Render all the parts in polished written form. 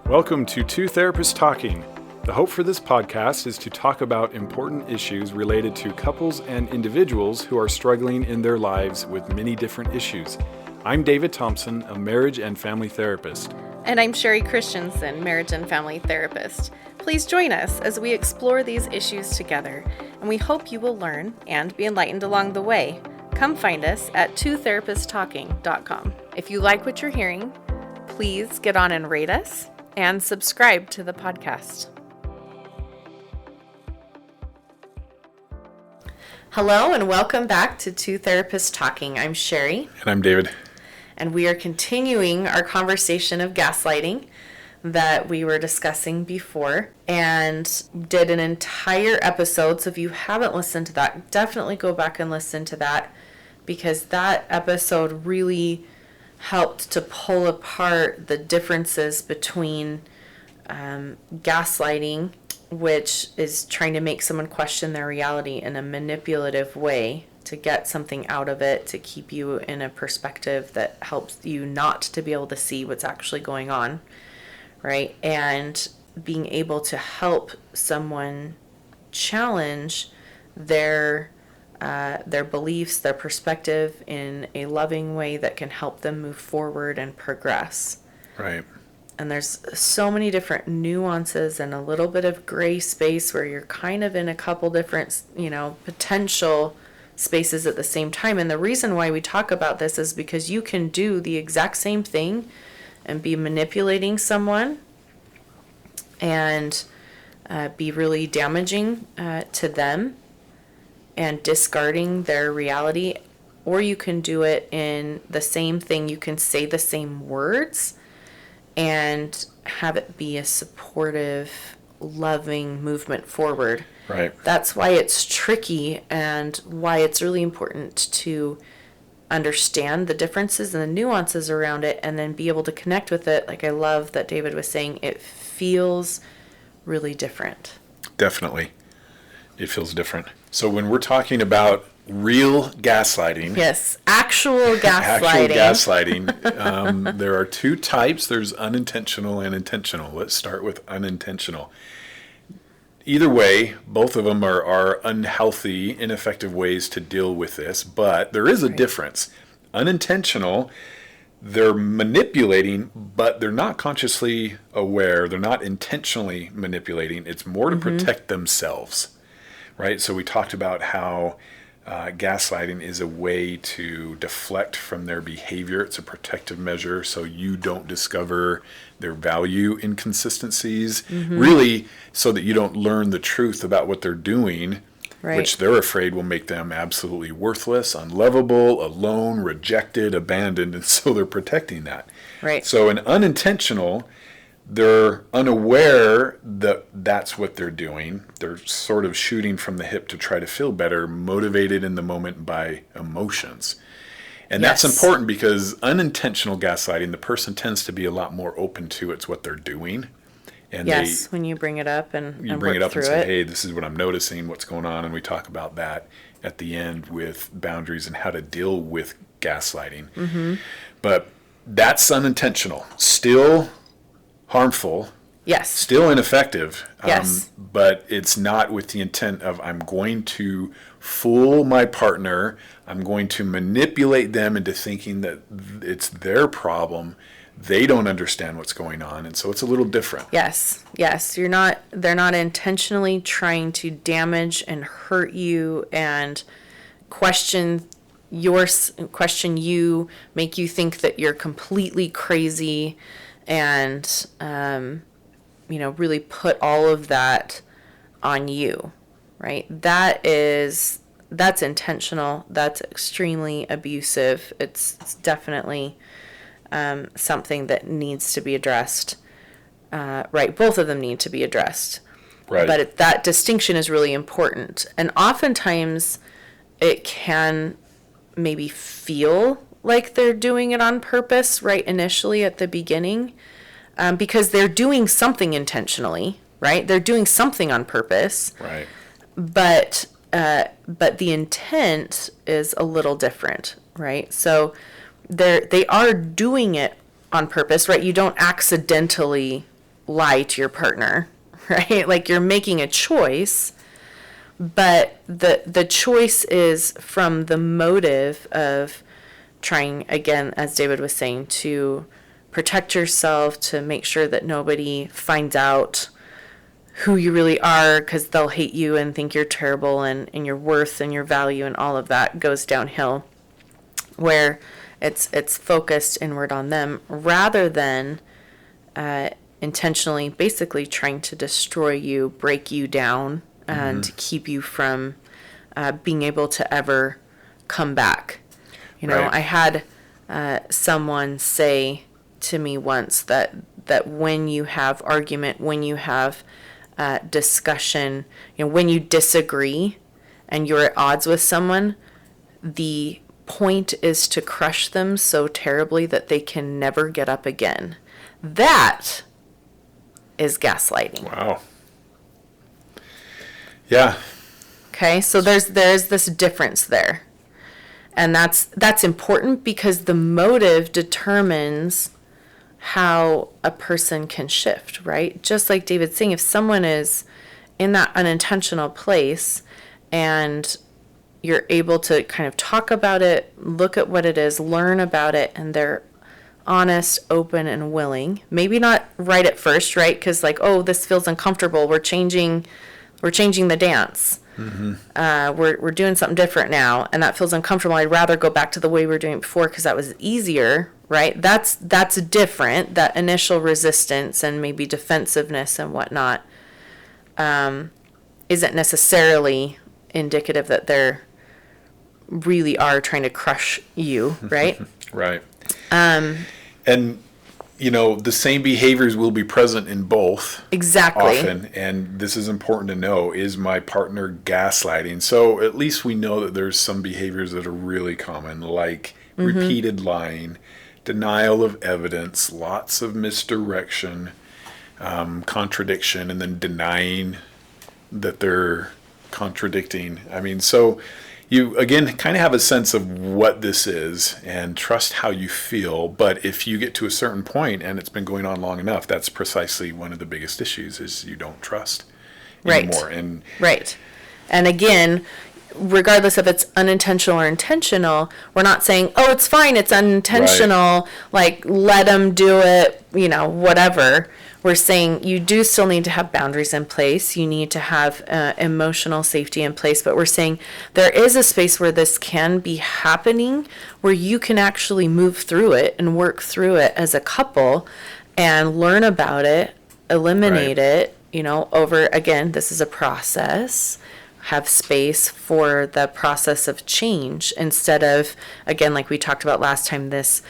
Welcome to Two Therapists Talking. The hope for this podcast is to talk about important issues related to couples and individuals who are struggling in their lives with many different issues. I'm David Thompson, a marriage and family therapist. And I'm Sherie Christensen, marriage and family therapist. Please join us as we explore these issues together, and we hope you will learn and be enlightened along the way. Come find us at twotherapisttalking.com. If you like what you're hearing, please get on and rate us and subscribe to the podcast. Hello and welcome back to Two Therapists Talking. I'm Sherie. And I'm David. And we are continuing our conversation of gaslighting that we were discussing before and did an entire episode. So if you haven't listened to that, definitely go back and listen to that, because that episode really helped to pull apart the differences between gaslighting, which is trying to make someone question their reality in a manipulative way to get something out of it, to keep you in a perspective that helps you not to be able to see what's actually going on, right? And being able to help someone challenge their beliefs, their perspective in a loving way that can help them move forward and progress. Right. And there's so many different nuances and a little bit of gray space where you're kind of in a couple different, potential spaces at the same time. And the reason why we talk about this is because you can do the exact same thing and be manipulating someone and be really damaging to them and discarding their reality, or you can do it in the same thing. You can say the same words and have it be a supportive, loving movement forward. Right. That's why it's tricky and why it's really important to understand the differences and the nuances around it and then be able to connect with it. Like I love that David was saying, it feels really different. Definitely. It feels different. So when we're talking about real gaslighting. Yes, actual gaslighting. There are two types. There's unintentional and intentional. Let's start with unintentional. Either way, both of them are unhealthy, ineffective ways to deal with this, but there is a difference. Unintentional, they're manipulating, but they're not consciously aware. They're not intentionally manipulating. It's more to protect themselves, right? So we talked about how gaslighting is a way to deflect from their behavior. It's a protective measure so you don't discover their value inconsistencies, really so that you don't learn the truth about what they're doing, which they're afraid will make them absolutely worthless, unlovable, alone, rejected, abandoned, and so they're protecting that. Right. So an unintentional, they're unaware that that's what they're doing. They're sort of shooting from the hip to try to feel better, motivated in the moment by emotions. And that's important because unintentional gaslighting, the person tends to be a lot more open to it's what they're doing. And when you bring it up and bring it up and say, it. hey, this is what I'm noticing, what's going on. And we talk about that at the end with boundaries and how to deal with gaslighting. But that's unintentional. Still harmful. Yes. Still ineffective. Yes. But it's not with the intent of I'm going to fool my partner. I'm going to manipulate them into thinking that it's their problem. They don't understand what's going on. And so it's a little different. Yes. They're not intentionally trying to damage and hurt you and question you, make you think that you're completely crazy and, really put all of that on you, right? That's intentional. That's extremely abusive. It's definitely something that needs to be addressed. Right. Both of them need to be addressed. Right. But that distinction is really important. And oftentimes it can maybe feel like they're doing it on purpose right initially at the beginning, because they're doing something intentionally, right? They're doing something on purpose. Right. But the intent is a little different, right? So they are doing it on purpose, right? You don't accidentally lie to your partner, right? Like you're making a choice, but the choice is from the motive of trying, again, as David was saying, to protect yourself, to make sure that nobody finds out who you really are, because they'll hate you and think you're terrible, and your worth and your value and all of that goes downhill, where it's focused inward on them rather than intentionally basically trying to destroy you, break you down, and keep you from being able to ever come back. You know, Right. I had someone say to me once that when you have argument, when you have discussion, you know, when you disagree and you're at odds with someone, the point is to crush them so terribly that they can never get up again. That is gaslighting. Wow. Yeah. Okay, so there's this difference there. And that's important because the motive determines how a person can shift, right? Just like David's saying, if someone is in that unintentional place and you're able to kind of talk about it, look at what it is, learn about it, and they're honest, open, and willing. Maybe not right at first, right? Because like, oh, this feels uncomfortable. We're changing the dance. We're doing something different now, and that feels uncomfortable. I'd rather go back to the way we were doing it before because that was easier, right? That's different. That initial resistance and maybe defensiveness and whatnot isn't necessarily indicative that they're really are trying to crush you, right? Right. And, you know, the same behaviors will be present in both. Exactly. Often. And this is important to know. Is my partner gaslighting? So at least we know that there's some behaviors that are really common, like repeated lying, denial of evidence, lots of misdirection, contradiction, and then denying that they're contradicting. I mean, so you, again, kind of have a sense of what this is and trust how you feel. But if you get to a certain point and it's been going on long enough, that's precisely one of the biggest issues is you don't trust anymore. And right. And again, regardless if it's unintentional or intentional, we're not saying, oh, it's fine, it's unintentional, Right. like let them do it, you know, whatever. We're saying you do still need to have boundaries in place. You need to have emotional safety in place. But we're saying there is a space where this can be happening, where you can actually move through it and work through it as a couple and learn about it, eliminate it, you know, over, again, this is a process. Have space for the process of change instead of, again, like we talked about last time, this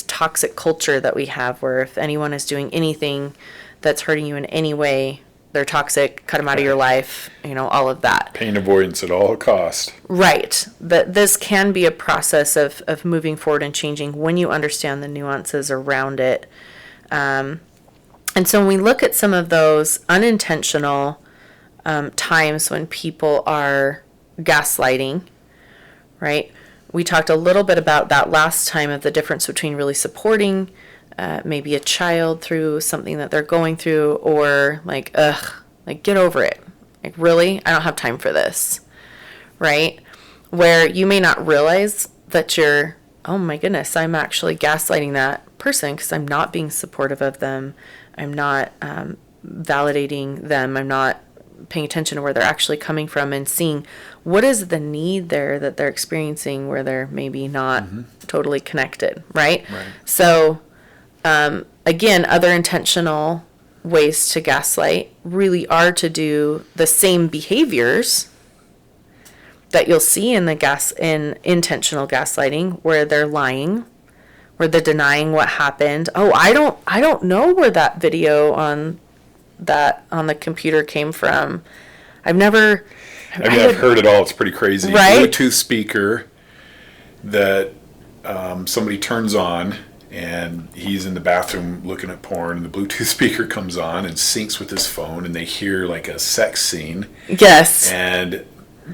toxic culture that we have where if anyone is doing anything that's hurting you in any way, they're toxic, cut them out of your life, you know, all of that. pain avoidance at all cost. Right. But this can be a process of moving forward and changing when you understand the nuances around it. And so when we look at some of those unintentional times when people are gaslighting, right? We talked a little bit about that last time of the difference between really supporting maybe a child through something that they're going through or like, like get over it. Like, really? I don't have time for this, right? Where you may not realize that you're, oh my goodness, I'm actually gaslighting that person because I'm not being supportive of them. I'm not validating them. I'm not paying attention to where they're actually coming from and seeing what is the need there that they're experiencing where they're maybe not totally connected, right? So, again, other intentional ways to gaslight really are to do the same behaviors that you'll see in in intentional gaslighting, where they're lying, where they're denying what happened. Oh, I don't know where that video on the computer came from. I've heard it all. It's pretty crazy. Right? Bluetooth speaker that somebody turns on, and he's in the bathroom looking at porn, and the Bluetooth speaker comes on and syncs with his phone, and they hear like a sex scene. Yes. And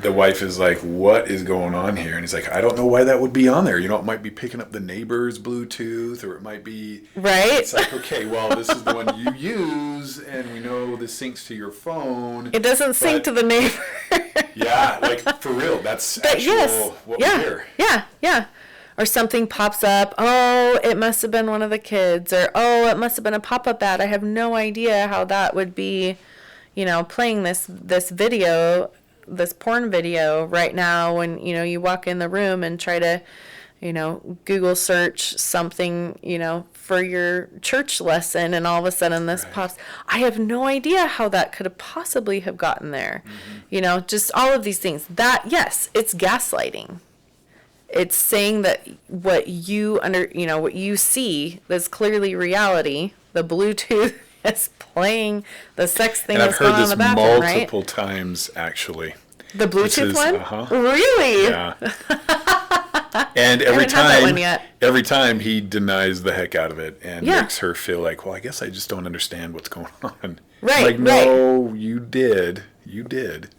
the wife is like, what is going on here? And he's like, I don't know why that would be on there. You know, it might be picking up the neighbor's Bluetooth, or it might be... Right? It's like, okay, well, this is the one you use, and we know this syncs to your phone. It doesn't sync to the neighbor. Yeah, like, for real, that's what we hear. Yeah. Or something pops up, oh, it must have been one of the kids, or, oh, it must have been a pop-up ad. I have no idea how that would be, you know, playing this video, this porn video right now when, you know, you walk in the room and try to, you know, Google search something, you know, for your church lesson, and all of a sudden this pops. I have no idea how that could have possibly have gotten there. Mm-hmm. You know, just all of these things. That, yes, it's gaslighting. It's saying that what you see that's clearly reality. The Bluetooth is playing the sex thing that's going on in the bathroom, right? I've heard this multiple times, actually. The Bluetooth one? Really? Yeah. And every time he denies the heck out of it and makes her feel like, well, I guess I just don't understand what's going on. Right. Like, no, you did.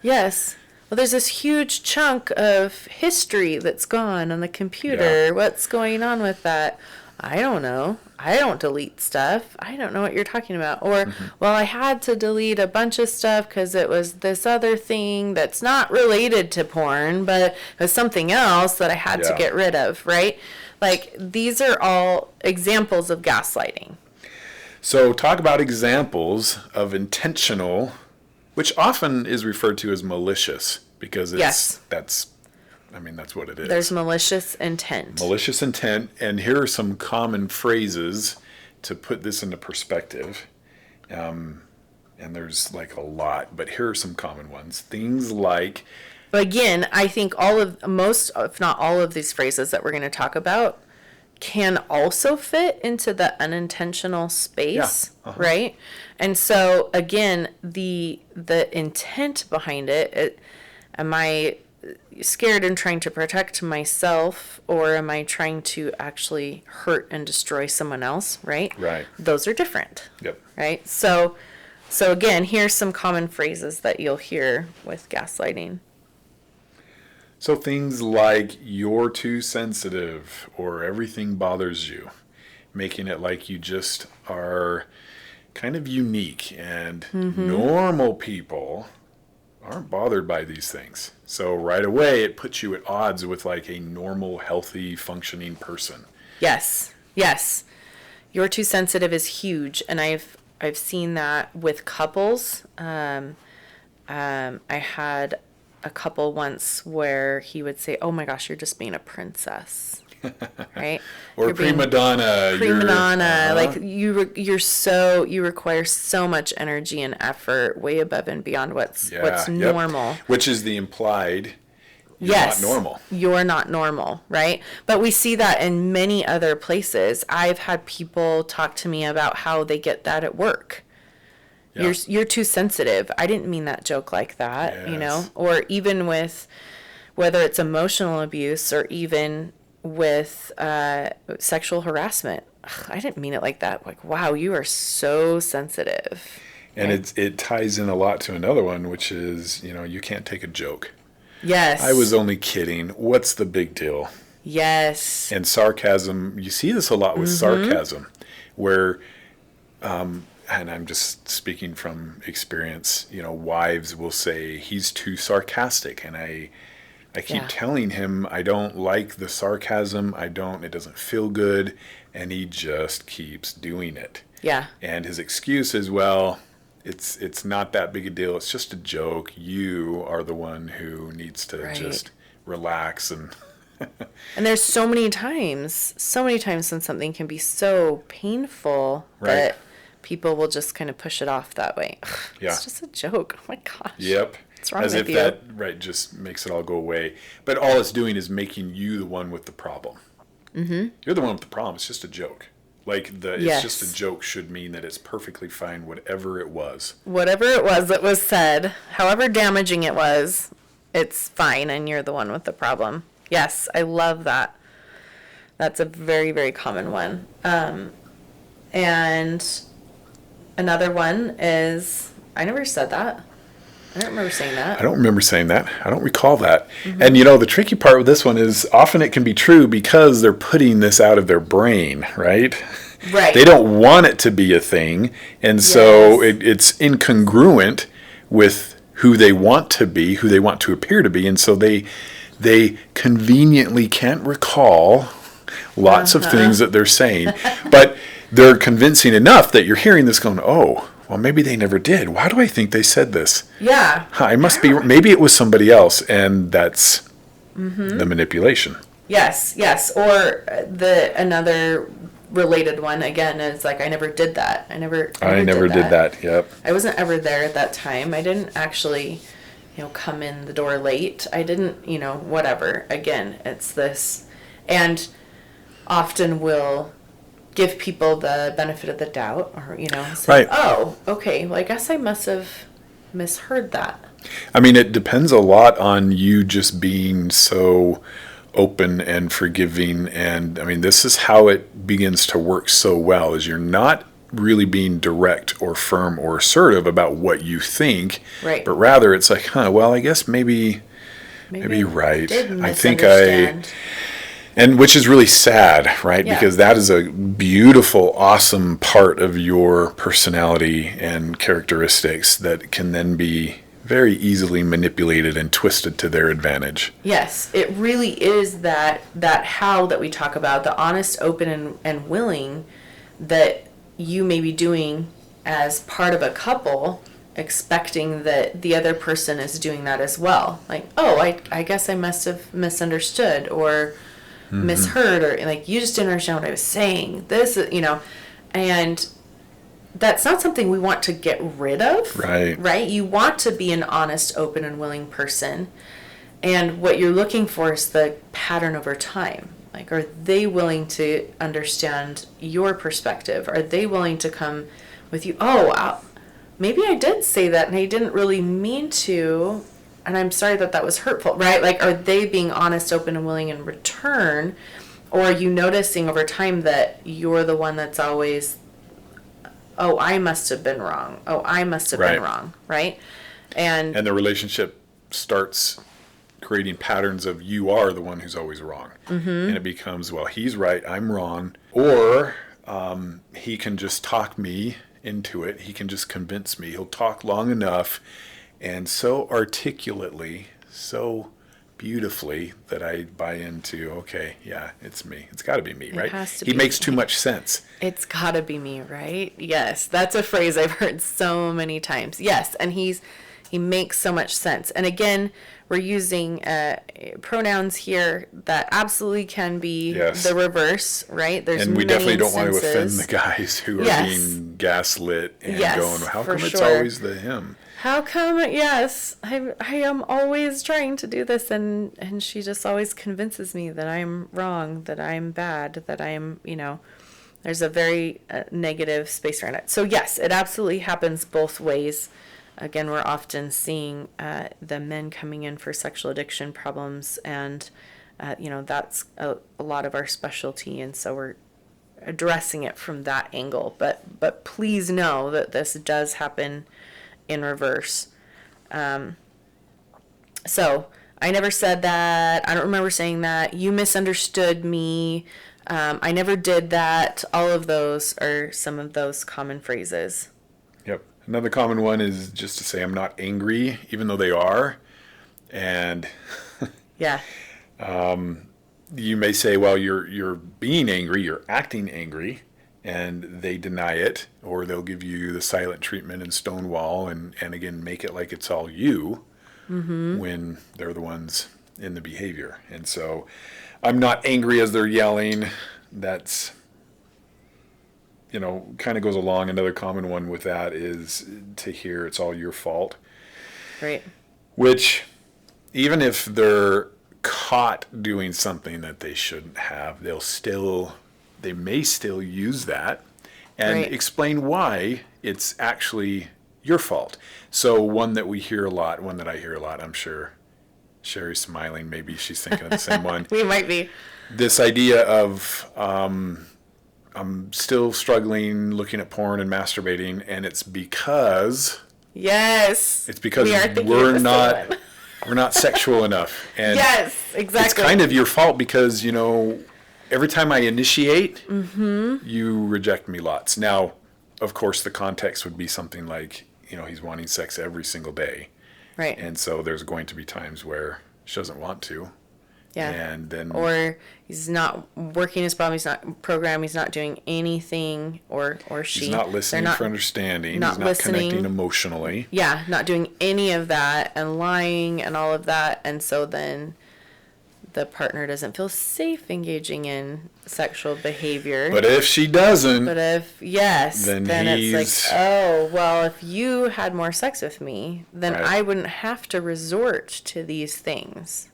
Yes. Well, there's this huge chunk of history that's gone on the computer. Yeah. What's going on with that? I don't know. I don't delete stuff. I don't know what you're talking about. Or, well, I had to delete a bunch of stuff because it was this other thing that's not related to porn, but it was something else that I had to get rid of, right? Like, these are all examples of gaslighting. So talk about examples of intentional, which often is referred to as malicious, because that's what it is. There's malicious intent. Malicious intent, and here are some common phrases to put this into perspective. And there's like a lot, but here are some common ones. Things like... Again, I think most, if not all of these phrases that we're going to talk about can also fit into the unintentional space, right? And so, again, the intent behind it, am I scared and trying to protect myself, or am I trying to actually hurt and destroy someone else, right? Right. Those are different. Yep. Right? So again, here's some common phrases that you'll hear with gaslighting. So things like, you're too sensitive, or everything bothers you, making it like you just are kind of unique, and normal people aren't bothered by these things. So right away, it puts you at odds with like a normal, healthy, functioning person. Yes. You're too sensitive is huge, and I've seen that with couples. I had a couple once where he would say, "Oh my gosh, you're just being a princess," right? Or prima donna. Like you require so much energy and effort, way above and beyond what's normal. Which is the implied. Yes, not normal. You're not normal, right? But we see that in many other places. I've had people talk to me about how they get that at work. Yeah. You're too sensitive. I didn't mean that joke like that, you know? Or even with, whether it's emotional abuse or even with sexual harassment. I didn't mean it like that. Like, wow, you are so sensitive. And it ties in a lot to another one, which is, you can't take a joke. Yes. I was only kidding. What's the big deal? Yes. And sarcasm, you see this a lot with sarcasm, where... and I'm just speaking from experience, wives will say, he's too sarcastic. And I keep telling him, I don't like the sarcasm. It doesn't feel good. And he just keeps doing it. Yeah. And his excuse is, well, it's not that big a deal. It's just a joke. You are the one who needs to just relax. And there's so many times when something can be so painful that people will just kind of push it off that way. It's just a joke. Oh my gosh. Yep. What's wrong with you? As if that just makes it all go away. But all it's doing is making you the one with the problem. Mm-hmm. You're the one with the problem. It's just a joke. Like it's just a joke should mean that it's perfectly fine, whatever it was. Whatever it was that was said, however damaging it was, it's fine, and you're the one with the problem. Yes, I love that. That's a very, very common one. And another one is, I never said that. I don't remember saying that. I don't remember saying that. I don't recall that. And the tricky part with this one is often it can be true because they're putting this out of their brain, right? Right. They don't want it to be a thing. And so Yes. it's incongruent with who they want to be, who they want to appear to be. And so they conveniently can't recall lots of things that they're saying. But they're convincing enough that you're hearing this going, oh, well, maybe they never did. Why do I think they said this? Yeah. I must be, maybe it was somebody else, and that's the manipulation. Yes, yes. Or another related one again is like, I never did that. I never did that. Yep. I wasn't ever there at that time. I didn't actually, come in the door late. I didn't, whatever. Again, it's this, and often will give people the benefit of the doubt, or say, Right. oh, okay, well, I guess I must have misheard that. I mean, it depends a lot on you just being so open and forgiving. And I mean, this is how it begins to work so well, is you're not really being direct or firm or assertive about what you think, Right. but rather it's like, well, I guess maybe you're right. Did I think misunderstand. and which is really sad, right? Yeah. Because that is a beautiful, awesome part of your personality and characteristics that can then be very easily manipulated and twisted to their advantage. Yes, it really is that how that we talk about, the honest, open, and willing that you may be doing as part of a couple, expecting that the other person is doing that as well. Like, oh, I guess I must have misunderstood or misheard, or like, you just didn't understand what I was saying. This, and that's not something we want to get rid of. Right. Right? You want to be an honest, open, and willing person. And what you're looking for is the pattern over time. Like, are they willing to understand your perspective? Are they willing to come with you? Oh, maybe I did say that and I didn't really mean to, and I'm sorry that was hurtful, right? Like, are they being honest, open, and willing in return? Or are you noticing over time that you're the one that's always, oh, I must have been wrong. Oh, I must have been wrong, right? And the relationship starts creating patterns of you are the one who's always wrong. And it becomes, well, he's right, I'm wrong. Or he can just talk me into it. He can just convince me. He'll talk long enough and so articulately, so beautifully that I buy into, okay, yeah, it's me. It's got to be me, right? He makes too much sense. It's got to be me, right? Yes, that's a phrase I've heard so many times. Yes, and he makes so much sense. And again, we're using pronouns here that absolutely can be the reverse, right? There's and we many definitely don't want to instances. offend the guys who are being gaslit and going, how come it's always the him? How come? Yes, I am always trying to do this, and she just always convinces me that I'm wrong, that I'm bad, that I'm, there's a very negative space around it. So yes, it absolutely happens both ways. Again, we're often seeing the men coming in for sexual addiction problems, and that's a lot of our specialty, and so we're addressing it from that angle. But please know that this does happen in reverse. So I never said that. I don't remember saying that. You misunderstood me. I never did that. All of those are some of those common phrases. Yep. Another common one is just to say I'm not angry, even though they are. And yeah. You may say, well, you're being angry, you're acting angry, and they deny it, or they'll give you the silent treatment and stonewall and again make it like it's all you when they're the ones in the behavior. And so I'm not angry as they're yelling. That's, kind of goes along. Another common one with that is to hear it's all your fault. Right. Which, even if they're caught doing something that they shouldn't have, they may still use that and explain why it's actually your fault. So one that I hear a lot, I'm sure Sherry's smiling, maybe she's thinking of the same one. We might be. This idea of I'm still struggling looking at porn and masturbating, and it's because Yes. It's because we are thinking we're of the same not one. we're not sexual enough. And Yes, exactly. it's kind of your fault because, every time I initiate, you reject me lots. Now, of course, the context would be something like, he's wanting sex every single day. Right. And so there's going to be times where she doesn't want to. Yeah. And then, or he's not working his problem. He's not programmed. He's not doing anything, or she. he's not listening They're for understanding. not He's not listening. connecting emotionally. Yeah, not doing any of that and lying and all of that. And so then the partner doesn't feel safe engaging in sexual behavior. But if she doesn't, But if, yes, then it's like, oh, well, if you had more sex with me, then Right. I wouldn't have to resort to these things.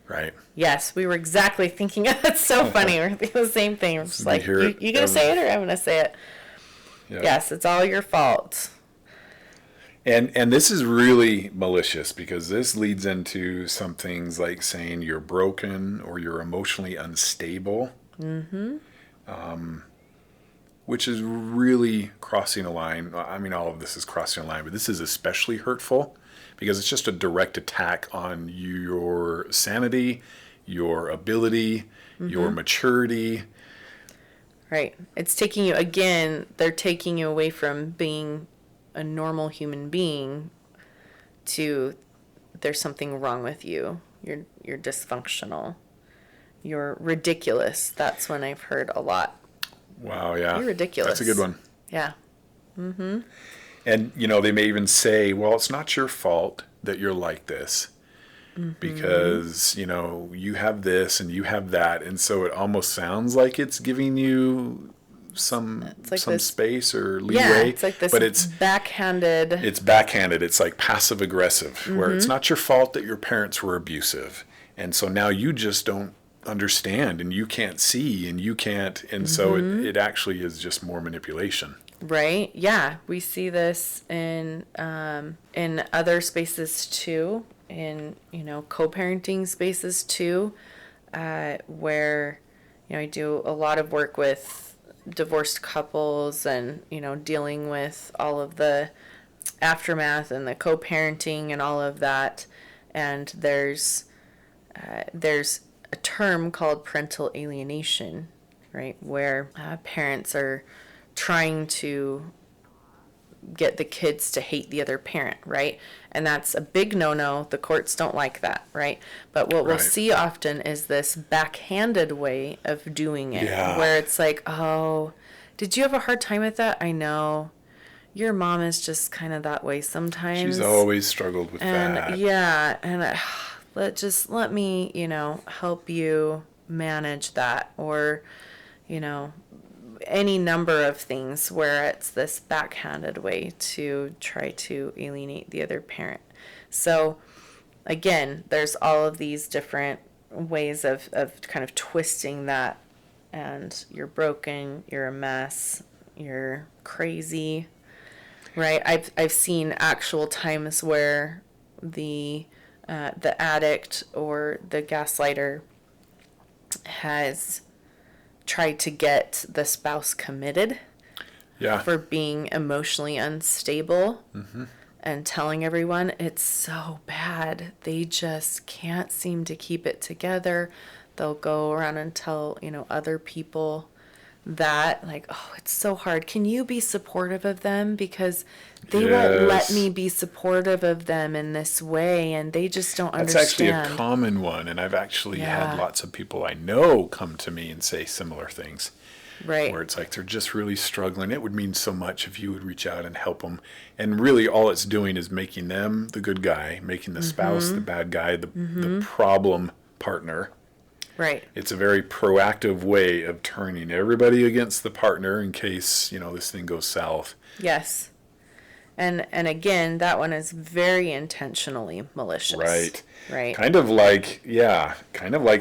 right. Yes, we were exactly thinking. That's so funny. We're thinking the same thing. We're just We like, hear you it going to say it or I'm going to say it? Yeah. Yes, it's all your fault. And this is really malicious because this leads into some things like saying you're broken or you're emotionally unstable. Which is really crossing a line. I mean, all of this is crossing a line, but this is especially hurtful because it's just a direct attack on your sanity, your ability, your maturity. Right. It's taking you, again, they're taking you away from being a normal human being to there's something wrong with you. You're dysfunctional. You're ridiculous. That's when I've heard a lot. Wow, yeah. You're ridiculous. That's a good one. Yeah. And, they may even say, well, it's not your fault that you're like this because, you have this and you have that. And so it almost sounds like it's giving you some like this, space or leeway. Yeah, it's like this but it's backhanded. It's backhanded. It's like passive aggressive, where it's not your fault that your parents were abusive. And so now you just don't understand and you can't see and you can't. And so it actually is just more manipulation. Right. Yeah. We see this in other spaces too, in, co-parenting spaces too, where, I do a lot of work with divorced couples and, dealing with all of the aftermath and the co-parenting and all of that. And there's a term called parental alienation, right? Where parents are trying to get the kids to hate the other parent, right? And that's a big no-no. The courts don't like that, right? But what we'll see often is this backhanded way of doing it, where it's like, oh, did you have a hard time with that? I know. Your mom is just kind of that way sometimes. She's always struggled with that. Yeah, and let me, help you manage that, or, any number of things where it's this backhanded way to try to alienate the other parent. So again, there's all of these different ways of kind of twisting that, and you're broken, you're a mess, you're crazy, right? I've seen actual times where the addict or the gaslighter has tried to get the spouse committed for being emotionally unstable and telling everyone it's so bad. They just can't seem to keep it together. They'll go around and tell, other people that, like, oh, it's so hard. Can you be supportive of them? Because they won't let me be supportive of them in this way, and they just don't understand. That's actually a common one, and I've actually had lots of people I know come to me and say similar things. Right. Where it's like they're just really struggling. It would mean so much if you would reach out and help them. And really all it's doing is making them the good guy, making the spouse the bad guy, the problem partner. Right. It's a very proactive way of turning everybody against the partner in case, this thing goes south. Yes. And again, that one is very intentionally malicious. Right. Right. Kind of like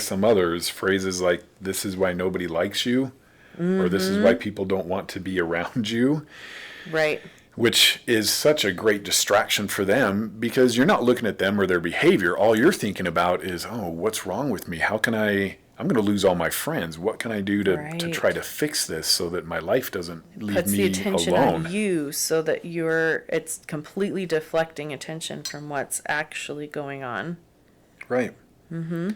some others, phrases like, this is why nobody likes you, or this is why people don't want to be around you. Right. Which is such a great distraction for them because you're not looking at them or their behavior. All you're thinking about is, oh, what's wrong with me? How can I I'm going to lose all my friends. What can I do to Right. try to fix this so that my life doesn't leave Puts the me attention alone? on you so that it's completely deflecting attention from what's actually going on. Right. Mm-hmm.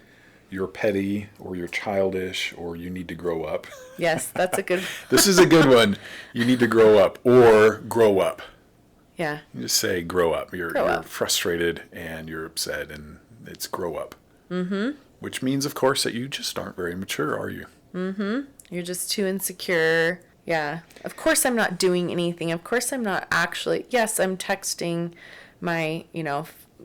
You're petty, or you're childish, or you need to grow up. Yes, that's a good. This is a good one. You need to grow up, or grow up. Yeah. You just say grow up. You're Grow up. frustrated and you're upset, and it's grow up. Mm-hmm. Which means, of course, that you just aren't very mature, are you? You're just too insecure. Yeah. Of course I'm not doing anything. Of course I'm not actually. Yes, I'm texting my,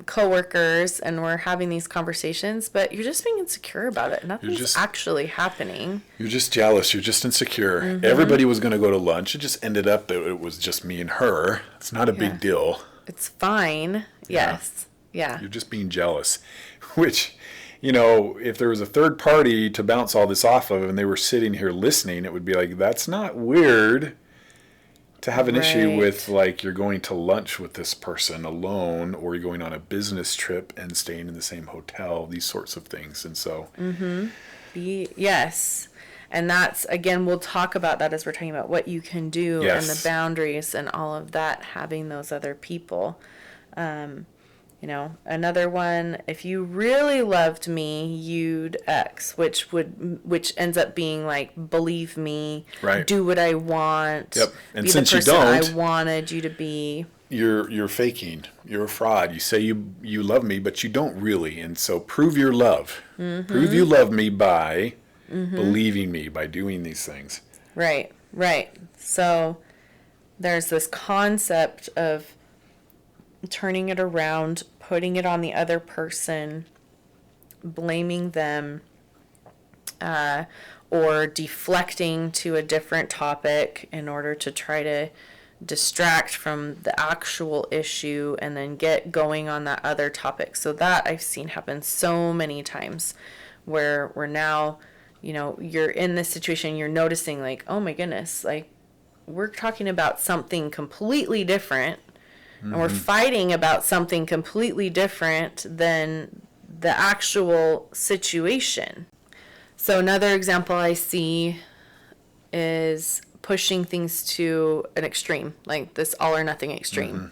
coworkers and we're having these conversations, but you're just being insecure about it. Nothing's actually happening. You're just jealous. You're just insecure. Mm-hmm. Everybody was going to go to lunch. It just ended up that it was just me and her. It's not a big deal. It's fine. Yes. Yeah. You're just being jealous, which, if there was a third party to bounce all this off of and they were sitting here listening, it would be like, that's not weird to have an issue with, like, you're going to lunch with this person alone, or you're going on a business trip and staying in the same hotel, these sorts of things. And so. Mm-hmm. Yes. And that's, again, we'll talk about that as we're talking about what you can do and the boundaries and all of that, having those other people. Another one, if you really loved me, you'd X, which ends up being like, believe me, do what I want, and be since the person you don't, I wanted you to be. You're faking. You're a fraud. You say you love me, but you don't really. And so prove your love. Mm-hmm. Prove you love me by believing me, by doing these things. Right. So there's this concept of turning it around, putting it on the other person, blaming them, or deflecting to a different topic in order to try to distract from the actual issue and then get going on that other topic. So that I've seen happen so many times where we're now, you're in this situation, you're noticing like, oh my goodness, like we're talking about something completely different. And we're fighting about something completely different than the actual situation. So another example I see is pushing things to an extreme, like this all or nothing extreme. Mm-hmm.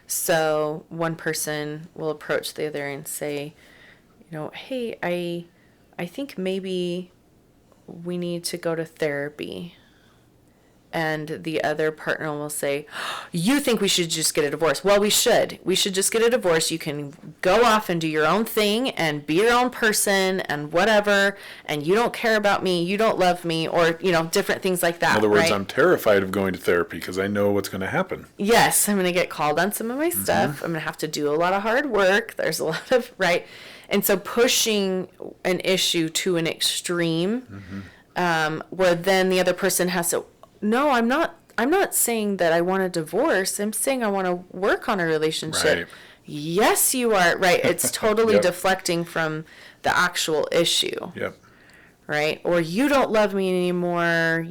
So one person will approach the other and say, hey, I think maybe we need to go to therapy. And the other partner will say, you think we should just get a divorce? Well, we should. We should just get a divorce. You can go off and do your own thing and be your own person and whatever. And you don't care about me. You don't love me, or, different things like that. In other words, I'm terrified of going to therapy because I know what's going to happen. Yes, I'm going to get called on some of my stuff. I'm going to have to do a lot of hard work. There's a lot of, And so pushing an issue to an extreme, where then the other person has to, no, I'm not saying that I want a divorce. I'm saying I want to work on a relationship. Right. Yes, you are. Right. It's totally deflecting from the actual issue. Yep. Right. Or you don't love me anymore.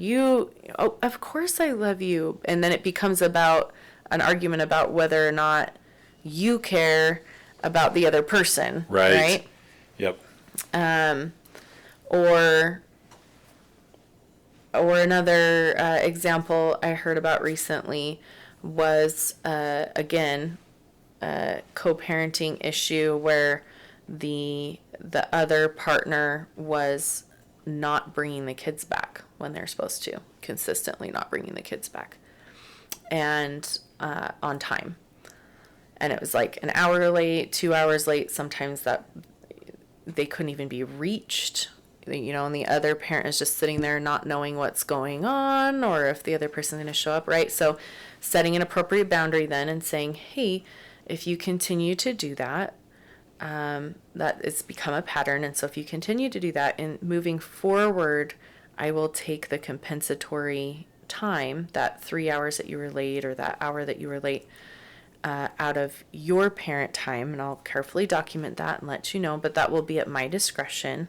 Of course I love you. And then it becomes about an argument about whether or not you care about the other person. Right. Yep. Or another example I heard about recently was, again, a co-parenting issue where the other partner was not bringing the kids back when they're supposed to, consistently not bringing the kids back, and on time. And it was like an hour late, 2 hours late, sometimes that they couldn't even be reached. And the other parent is just sitting there not knowing what's going on or if the other person's going to show up, right? So setting an appropriate boundary then and saying, hey, if you continue to do that, that it's become a pattern. And so if you continue to do that, and moving forward, I will take the compensatory time, that 3 hours that you were late or that hour that you were late, out of your parent time. And I'll carefully document that and let you know, but that will be at my discretion.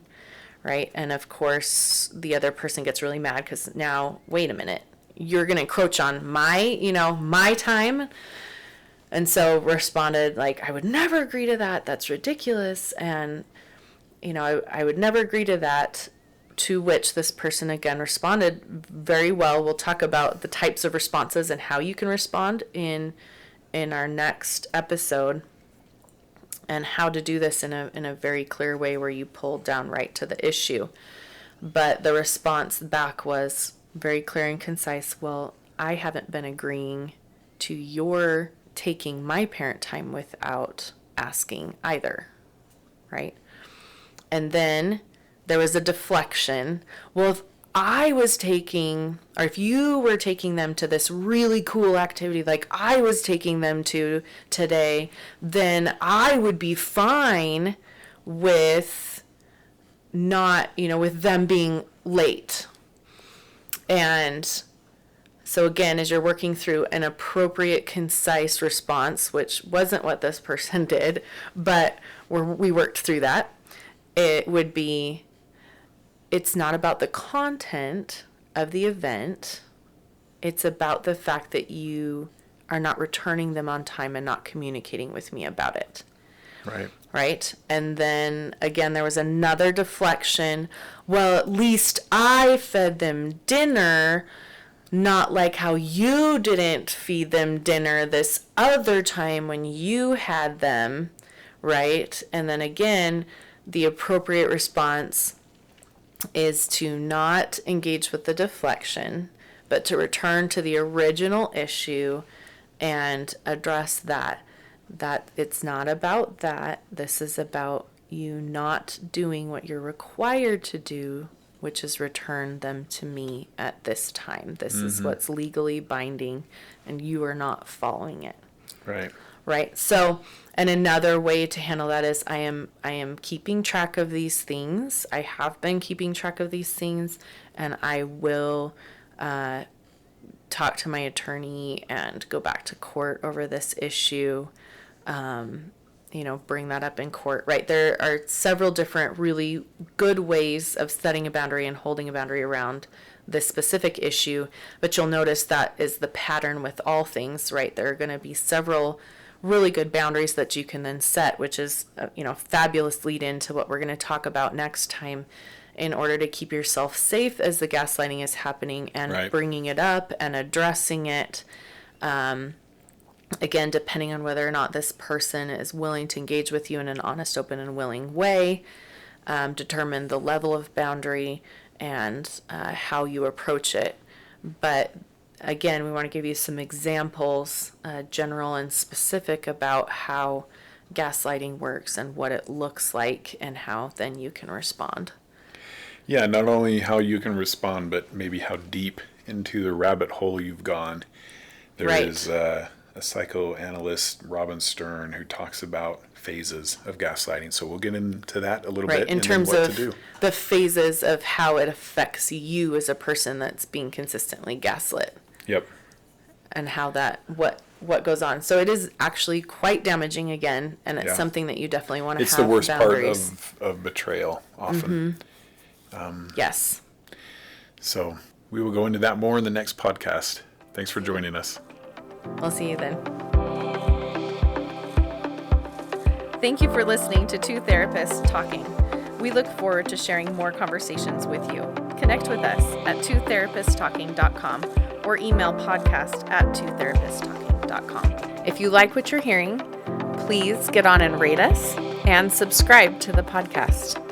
Right. And of course, the other person gets really mad because now, wait a minute, you're going to encroach on my time. And so responded like, I would never agree to that. That's ridiculous. And, I would never agree to that. to which this person again responded very well. We'll talk about the types of responses and how you can respond in our next episode, and how to do this in a very clear way where you pull down right to the issue. But the response back was very clear and concise. Well, I haven't been agreeing to your taking my parent time without asking either, right? And then there was a deflection. Well, if I was taking, or if you were taking them to this really cool activity like I was taking them to today, then I would be fine with not, with them being late. And so again, as you're working through an appropriate, concise response, which wasn't what this person did, but we worked through that, it would be, it's not about the content of the event. It's about the fact that you are not returning them on time and not communicating with me about it. Right. Right? And then again, there was another deflection. Well, at least I fed them dinner, not like how you didn't feed them dinner this other time when you had them, right? And then again, the appropriate response is to not engage with the deflection, but to return to the original issue and address that it's not about that. This is about you not doing what you're required to do, which is return them to me at this time. This is what's legally binding, and you are not following it. Right. Right. So, and another way to handle that is I am keeping track of these things. I have been keeping track of these things, and I will talk to my attorney and go back to court over this issue. Bring that up in court, right? There are several different really good ways of setting a boundary and holding a boundary around this specific issue, but you'll notice that is the pattern with all things, right? There are going to be several really good boundaries that you can then set, which is, fabulous lead into what we're going to talk about next time in order to keep yourself safe as the gaslighting is happening and right. bringing it up and addressing it. Again, depending on whether or not this person is willing to engage with you in an honest, open, and willing way, determine the level of boundary and how you approach it. But again, we want to give you some examples, general and specific, about how gaslighting works and what it looks like and how then you can respond. Yeah, not only how you can respond, but maybe how deep into the rabbit hole you've gone. There right. is a psychoanalyst, Robin Stern, who talks about phases of gaslighting. So we'll get into that a little bit in terms what of to do. The phases of how it affects you as a person that's being consistently gaslit. Yep. And how that, what goes on. So it is actually quite damaging again, and it's something that you definitely want to have boundaries. It's the worst part of betrayal, often. Yes. So we will go into that more in the next podcast. Thanks for joining us. We'll see you then. Thank you for listening to Two Therapists Talking. We look forward to sharing more conversations with you. Connect with us at twotherapisttalking.com or email podcast@twotherapisttalking.com. If you like what you're hearing, please get on and rate us and subscribe to the podcast.